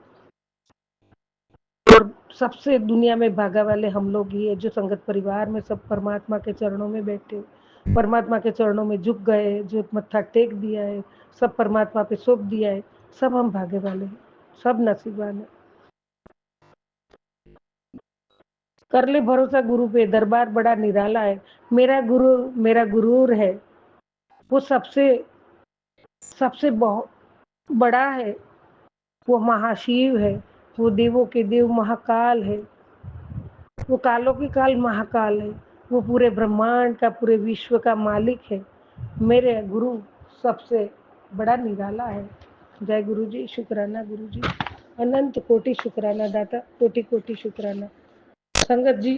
और सबसे दुनिया में भागा वाले हम लोग ही है जो संगत परिवार में सब परमात्मा के चरणों में बैठे, परमात्मा के चरणों में झुक गए, जो मत्था टेक दिया है, सब परमात्मा पे सौंप दिया है, सब हम भागे वाले हैं, सब नसीबान है। कर ले भरोसा गुरु पे, दरबार बड़ा निराला है। मेरा गुरूर है, वो सबसे सबसे बहुत बड़ा है, वो महाशिव है, वो देवों के देव महाकाल है, वो कालों के काल महाकाल है, वो पूरे ब्रह्मांड का, पूरे विश्व का मालिक है। मेरे गुरु सबसे बड़ा निराला है। जय गुरु जी, शुक्राना गुरु जी, अनंत कोटि शुक्राना दाता, कोटि कोटि शुक्राना। संगत जी,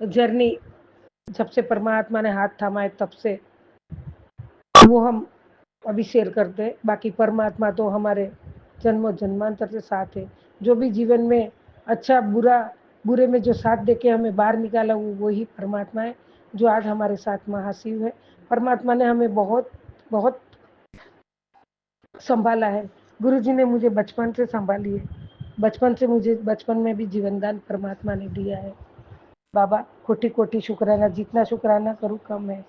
जर्नी जब से परमात्मा ने हाथ थामा है तब से वो हम अभी शेयर करते हैं। बाकी परमात्मा तो हमारे जन्मों जन्मांतर से साथ है। जो भी जीवन में अच्छा बुरे में जो साथ देके हमें बाहर निकाला, वो वही परमात्मा है जो आज हमारे साथ महाशिव है। परमात्मा ने हमें बहुत बहुत संभाला है। गुरु जी ने मुझे बचपन से संभाली है, बचपन में भी जीवन दान परमात्मा ने दिया है। बाबा कोटि कोटि शुक्राना, जितना शुक्राना करूँ कम है।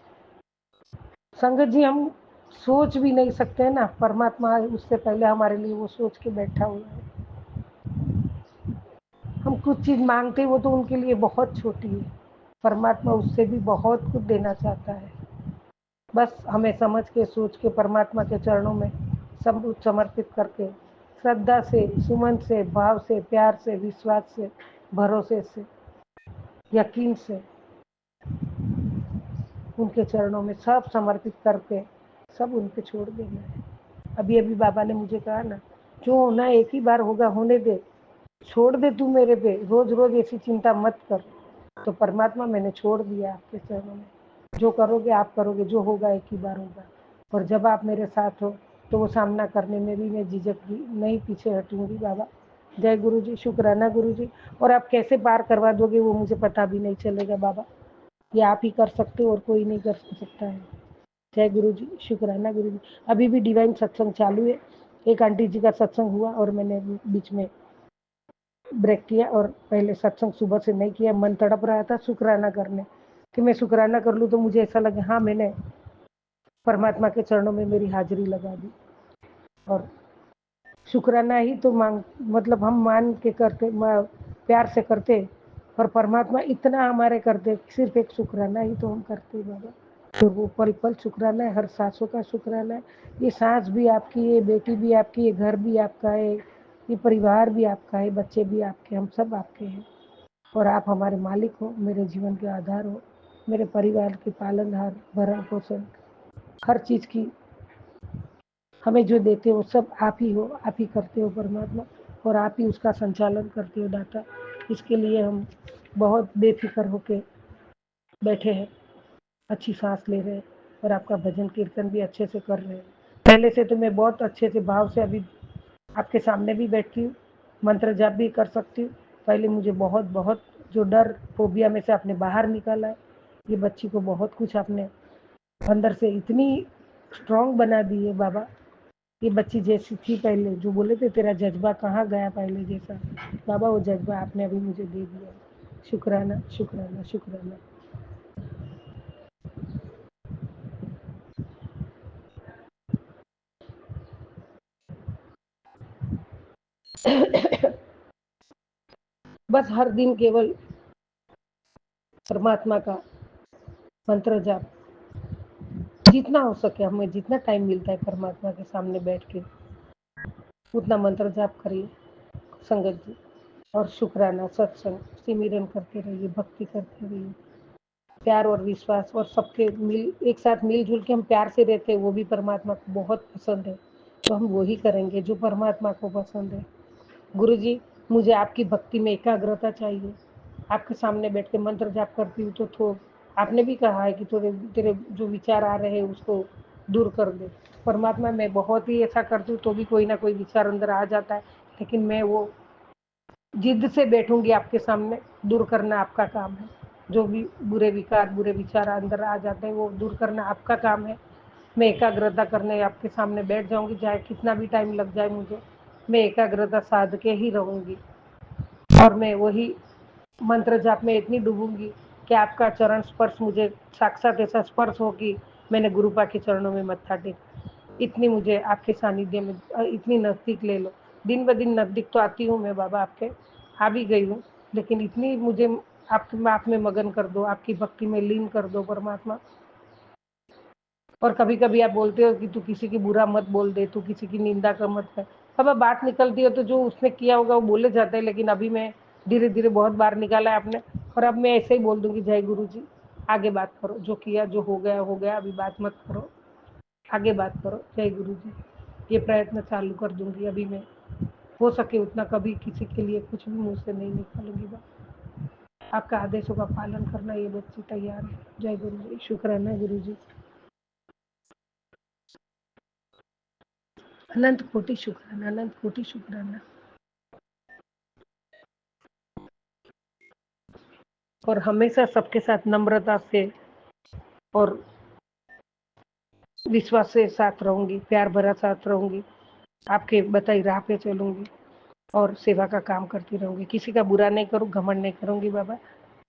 संगत जी, हम सोच भी नहीं सकते हैं ना, परमात्मा उससे पहले हमारे लिए वो सोच के बैठा हुआ है। हम कुछ चीज मांगते वो तो उनके लिए बहुत छोटी है, परमात्मा उससे भी बहुत कुछ देना चाहता है। बस हमें समझ के सोच के परमात्मा के चरणों में सब कुछ समर्पित करके श्रद्धा से, सुमन से, भाव से, प्यार से, विश्वास से, भरोसे से, यकीन से उनके चरणों में सब समर्पित करके सब उनके छोड़ देना है। अभी अभी बाबा ने मुझे कहा ना, जो होना एक ही बार होगा, होने दे, छोड़ दे तू मेरे पे, रोज रोज ऐसी चिंता मत कर। तो परमात्मा मैंने छोड़ दिया आपके चरणों में, जो करोगे आप करोगे, जो होगा एक ही बार होगा। और जब आप मेरे साथ हो तो वो सामना करने में भी मैं झिझक नहीं, पीछे हटूंगी। बाबा जय गुरु जी, शुक्राना गुरु जी। और आप कैसे पार करवा दोगे वो मुझे पता भी नहीं चलेगा बाबा, ये आप ही कर सकते हो और कोई नहीं कर सकता है। जय गुरु जी, शुक्राना गुरु जी। अभी भी डिवाइन सत्संग चालू है, एक आंटी जी का सत्संग हुआ और मैंने बीच में ब्रेक किया, और पहले सत्संग सुबह से नहीं किया। मन तड़प रहा था शुक्राना करने कि मैं शुक्राना कर लूँ, तो मुझे ऐसा लगा हाँ मैंने परमात्मा के चरणों में मेरी हाजिरी लगा दी। और शुक्राना ही तो मतलब हम मान के करते, प्यार से करते, और परमात्मा इतना हमारे करते, सिर्फ एक शुक्राना ही तो हम करते बाबा। तो वो पल पल शुक्राना है, हर सांसों का शुक्राना है। ये सांस भी आपकी है, बेटी भी आपकी है, घर भी आपका है, ये परिवार भी आपका है, बच्चे भी आपके, हम सब आपके हैं। और आप हमारे मालिक हो, मेरे जीवन के आधार हो, मेरे परिवार के पालनहार, भरण पोषण, हर चीज़ की हमें जो देते हो सब आप ही हो, आप ही करते हो परमात्मा, और आप ही उसका संचालन करते हो दाता। इसके लिए हम बहुत बेफिक्र होके बैठे हैं, अच्छी सांस ले रहे हैं, और आपका भजन कीर्तन भी अच्छे से कर रहे हैं। पहले से तो मैं बहुत अच्छे से भाव से अभी आपके सामने भी बैठती हूँ, मंत्र जाप भी कर सकती हूँ। पहले मुझे बहुत बहुत जो डर फोबिया में से आपने बाहर निकाला है, ये बच्ची को बहुत कुछ आपने अंदर से इतनी स्ट्रांग बना दी है बाबा। ये बच्ची जैसी थी पहले, जो बोले थे तेरा जज्बा कहाँ गया पहले जैसा, बाबा वो जज्बा आपने अभी मुझे दे दिया। शुक्राना शुक्राना शुक्राना। बस हर दिन केवल परमात्मा का मंत्र जाप, जितना हो सके हमें जितना टाइम मिलता है परमात्मा के सामने बैठ के उतना मंत्र जाप करिए संगत जी। और शुक्राना सत्संग सिमरन करते रहिए, भक्ति करते रहिए। प्यार और विश्वास और सबके एक साथ मिलजुल के हम प्यार से रहते हैं, वो भी परमात्मा को बहुत पसंद है। तो हम वही करेंगे जो परमात्मा को पसंद है। गुरु जी, मुझे आपकी भक्ति में एकाग्रता चाहिए। आपके सामने बैठ के मंत्र जाप करती हूँ तो आपने भी कहा है कि थोड़े तेरे जो विचार आ रहे हैं उसको दूर कर दे। परमात्मा मैं बहुत ही ऐसा करती हूँ तो भी कोई ना कोई विचार अंदर आ जाता है, लेकिन मैं वो जिद से बैठूंगी आपके सामने। दूर करना आपका काम है। जो भी बुरे विकार बुरे विचार अंदर आ जाते हैं वो दूर करना आपका काम है। मैं एकाग्रता करने आपके सामने बैठ जाऊंगी, चाहे कितना भी टाइम लग जाए मुझे। मैं एकाग्रता साध के ही रहूंगी और मैं वही मंत्र जाप में इतनी डूबूंगी कि आपका चरण स्पर्श मुझे साक्षात ऐसा स्पर्श हो कि मैंने गुरुपा के चरणों में मत्था टेका। इतनी मुझे आपके सानिध्य में इतनी नज़दीक ले लो। दिन ब दिन नज़दीक तो आती हूँ मैं बाबा आपके, आ भी गई हूँ, लेकिन इतनी मुझे आप में मगन कर दो, आपकी भक्ति में लीन कर दो परमात्मा। और कभी कभी आप बोलते हो कि तू किसी की बुरा मत बोल दे, तू किसी की निंदा का मत कर। अब बात निकलती है तो जो उसने किया होगा वो बोले जाते हैं, लेकिन अभी मैं धीरे धीरे बहुत बार निकाला है आपने, और अब मैं ऐसे ही बोल दूंगी जय गुरु जी, आगे बात करो, जो किया जो हो गया, अभी बात मत करो, आगे बात करो जय गुरु जी। ये प्रयत्न चालू कर दूंगी अभी मैं, हो सके उतना कभी किसी के लिए कुछ भी मुँह से नहीं निकालूंगी। बस आपका आदेशों का पालन करना ये बच्ची तैयार है। जय गुरु जी, शुक्राना गुरु जी, अनंत कोटि शुक्राना, अनंत कोटि शुक्राना। और हमेशा सबके साथ नम्रता से और विश्वास से साथ रहूंगी, प्यार भरा साथ रहूंगी, आपके बताई राह पे चलूंगी और सेवा का काम करती रहूंगी। किसी का बुरा नहीं करूँ, घमंड नहीं करूंगी बाबा।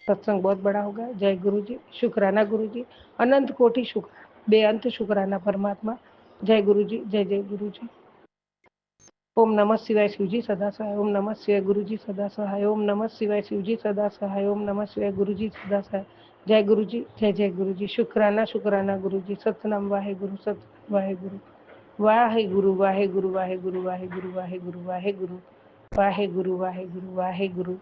सत्संग बहुत बड़ा होगा। जय गुरु जी, शुक्राना गुरु जी, अनंत कोटि शुक्र, बेअंत शुक्राना परमात्मा। जय गुरु जी, जय जय गुरु जी। ओम नमः शिवाय शिवजी सदा सहाय, ओम नमः शिवाय गुरु जी सदा सहाय, ओम नमः शिवाय शिवजी सदा सहाय, ओम नमः शिवाय गुरु जी सदा सहाय। जय गुरु जी, जय जय गुरु जी, शुक्राना शुक्राना गुरु जी। सतनाम वाहे गुरु, सतनाम वाहे गुरु, वाहे गुरु वाहे गुरु वाहे गुरु वाहे गुरु वाहे गुरु वाहे गुरु वाहे गुरु वाहे गुरु वाहे गुरु।